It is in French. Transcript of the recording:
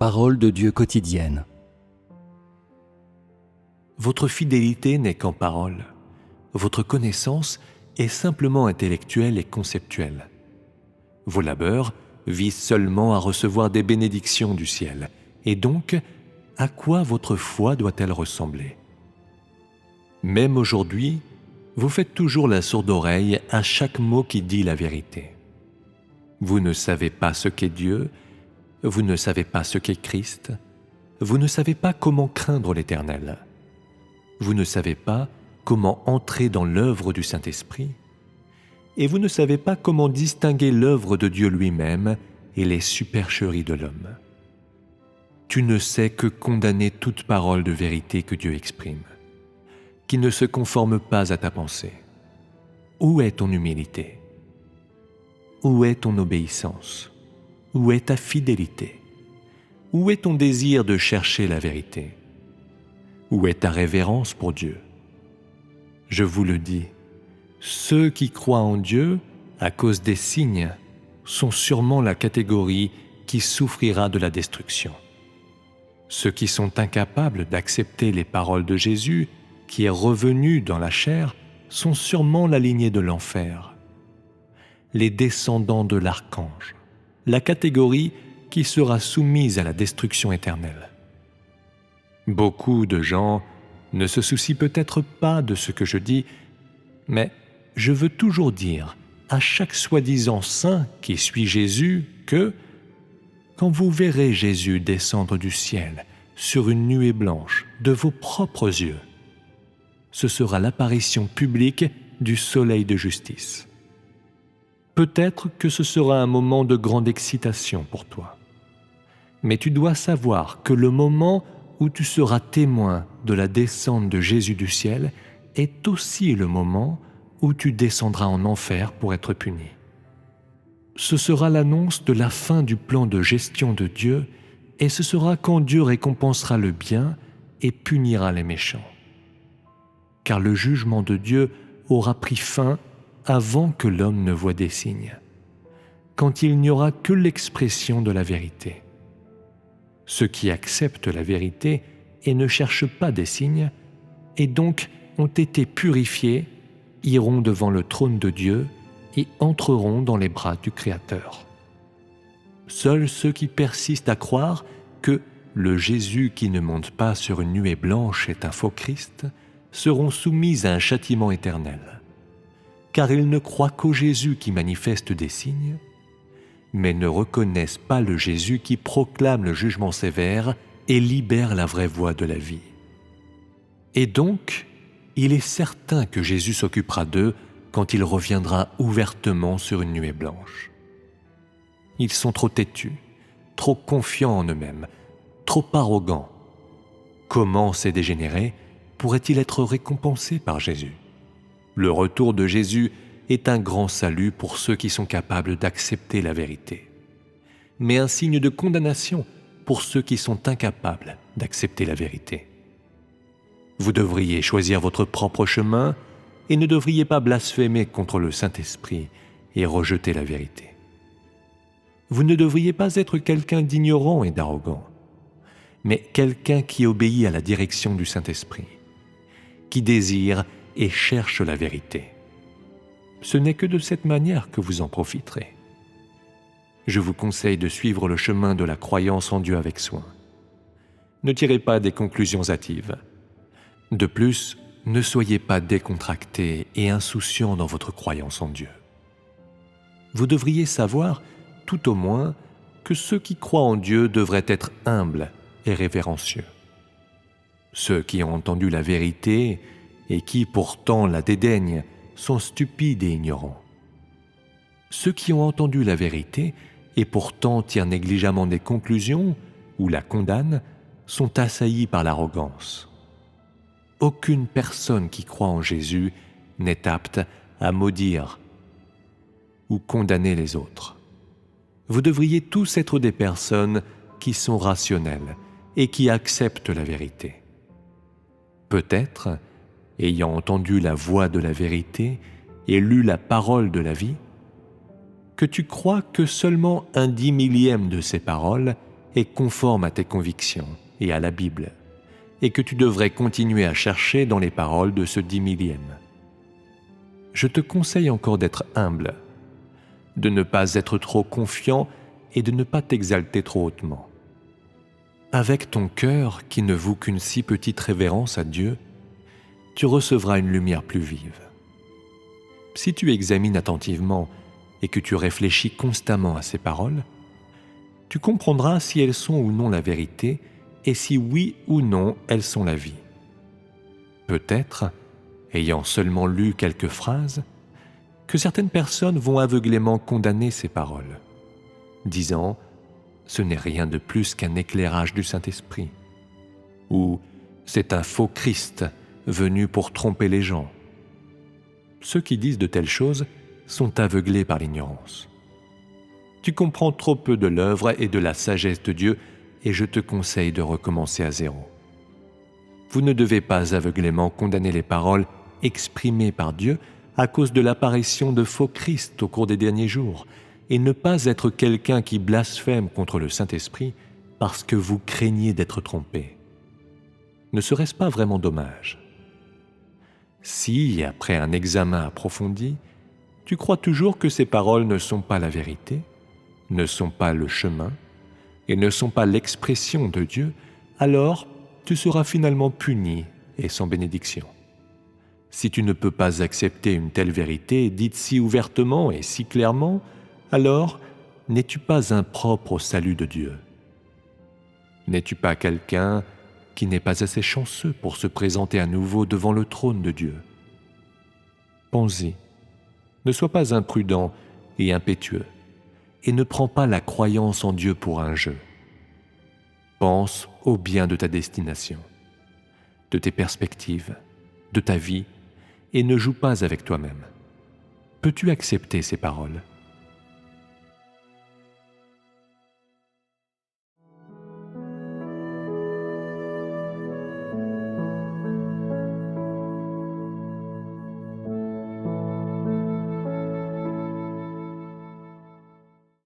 Parole de Dieu quotidienne. Votre fidélité n'est qu'en parole. Votre connaissance est simplement intellectuelle et conceptuelle. Vos labeurs visent seulement à recevoir des bénédictions du ciel. Et donc, à quoi votre foi doit-elle ressembler? Même aujourd'hui, vous faites toujours la sourde oreille à chaque mot qui dit la vérité. Vous ne savez pas ce qu'est Dieu, vous ne savez pas ce qu'est Christ, vous ne savez pas comment craindre l'Éternel. Vous ne savez pas comment entrer dans l'œuvre du Saint-Esprit, et vous ne savez pas comment distinguer l'œuvre de Dieu lui-même et les supercheries de l'homme. Tu ne sais que condamner toute parole de vérité que Dieu exprime, qui ne se conforme pas à ta pensée. Où est ton humilité? Où est ton obéissance? Où est ta fidélité? Où est ton désir de chercher la vérité? Où est ta révérence pour Dieu? Je vous le dis, ceux qui croient en Dieu, à cause des signes, sont sûrement la catégorie qui souffrira de la destruction. Ceux qui sont incapables d'accepter les paroles de Jésus, qui est revenu dans la chair, sont sûrement la lignée de l'enfer. Les descendants de l'archange, la catégorie qui sera soumise à la destruction éternelle. Beaucoup de gens ne se soucient peut-être pas de ce que je dis, mais je veux toujours dire à chaque soi-disant saint qui suit Jésus que, quand vous verrez Jésus descendre du ciel sur une nuée blanche de vos propres yeux, ce sera l'apparition publique du soleil de justice. Peut-être que ce sera un moment de grande excitation pour toi, mais tu dois savoir que le moment où tu seras témoin de la descente de Jésus du ciel est aussi le moment où tu descendras en enfer pour être puni. Ce sera l'annonce de la fin du plan de gestion de Dieu, et ce sera quand Dieu récompensera le bien et punira les méchants. Car le jugement de Dieu aura pris fin avant que l'homme ne voie des signes, quand il n'y aura que l'expression de la vérité. Ceux qui acceptent la vérité et ne cherchent pas des signes, et donc ont été purifiés, iront devant le trône de Dieu et entreront dans les bras du Créateur. Seuls ceux qui persistent à croire que le Jésus qui ne monte pas sur une nuée blanche est un faux Christ seront soumis à un châtiment éternel, car ils ne croient qu'au Jésus qui manifeste des signes, mais ne reconnaissent pas le Jésus qui proclame le jugement sévère et libère la vraie voie de la vie. Et donc, il est certain que Jésus s'occupera d'eux quand il reviendra ouvertement sur une nuée blanche. Ils sont trop têtus, trop confiants en eux-mêmes, trop arrogants. Comment ces dégénérés pourraient-ils être récompensés par Jésus? Le retour de Jésus est un grand salut pour ceux qui sont capables d'accepter la vérité, mais un signe de condamnation pour ceux qui sont incapables d'accepter la vérité. Vous devriez choisir votre propre chemin et ne devriez pas blasphémer contre le Saint-Esprit et rejeter la vérité. Vous ne devriez pas être quelqu'un d'ignorant et d'arrogant, mais quelqu'un qui obéit à la direction du Saint-Esprit, qui désire et cherche la vérité. Ce n'est que de cette manière que vous en profiterez. Je vous conseille de suivre le chemin de la croyance en Dieu avec soin. Ne tirez pas des conclusions hâtives. De plus, ne soyez pas décontracté et insouciant dans votre croyance en Dieu. Vous devriez savoir, tout au moins, que ceux qui croient en Dieu devraient être humbles et révérencieux. Ceux qui ont entendu la vérité et qui pourtant la dédaignent sont stupides et ignorants. Ceux qui ont entendu la vérité et pourtant tirent négligemment des conclusions ou la condamnent sont assaillis par l'arrogance. Aucune personne qui croit en Jésus n'est apte à maudire ou condamner les autres. Vous devriez tous être des personnes qui sont rationnelles et qui acceptent la vérité. Peut-être, ayant entendu la voix de la vérité et lu la parole de la vie, que tu crois que seulement un 10 millième de ces paroles est conforme à tes convictions et à la Bible, et que tu devrais continuer à chercher dans les paroles de ce 10 millième. Je te conseille encore d'être humble, de ne pas être trop confiant et de ne pas t'exalter trop hautement. Avec ton cœur qui ne voue qu'une si petite révérence à Dieu, tu recevras une lumière plus vive. Si tu examines attentivement et que tu réfléchis constamment à ces paroles, tu comprendras si elles sont ou non la vérité et si oui ou non elles sont la vie. Peut-être, ayant seulement lu quelques phrases, que certaines personnes vont aveuglément condamner ces paroles, disant « ce n'est rien de plus qu'un éclairage du Saint-Esprit » ou « c'est un faux Christ venu pour tromper les gens ». Ceux qui disent de telles choses sont aveuglés par l'ignorance. Tu comprends trop peu de l'œuvre et de la sagesse de Dieu et je te conseille de recommencer à zéro. Vous ne devez pas aveuglément condamner les paroles exprimées par Dieu à cause de l'apparition de faux Christ au cours des derniers jours et ne pas être quelqu'un qui blasphème contre le Saint-Esprit parce que vous craignez d'être trompé. Ne serait-ce pas vraiment dommage? Si, après un examen approfondi, tu crois toujours que ces paroles ne sont pas la vérité, ne sont pas le chemin et ne sont pas l'expression de Dieu, alors tu seras finalement puni et sans bénédiction. Si tu ne peux pas accepter une telle vérité dite si ouvertement et si clairement, alors n'es-tu pas impropre au salut de Dieu? N'es-tu pas quelqu'un qui n'est pas assez chanceux pour se présenter à nouveau devant le trône de Dieu? Pense-y, ne sois pas imprudent et impétueux, et ne prends pas la croyance en Dieu pour un jeu. Pense au bien de ta destination, de tes perspectives, de ta vie, et ne joue pas avec toi-même. Peux-tu accepter ces paroles?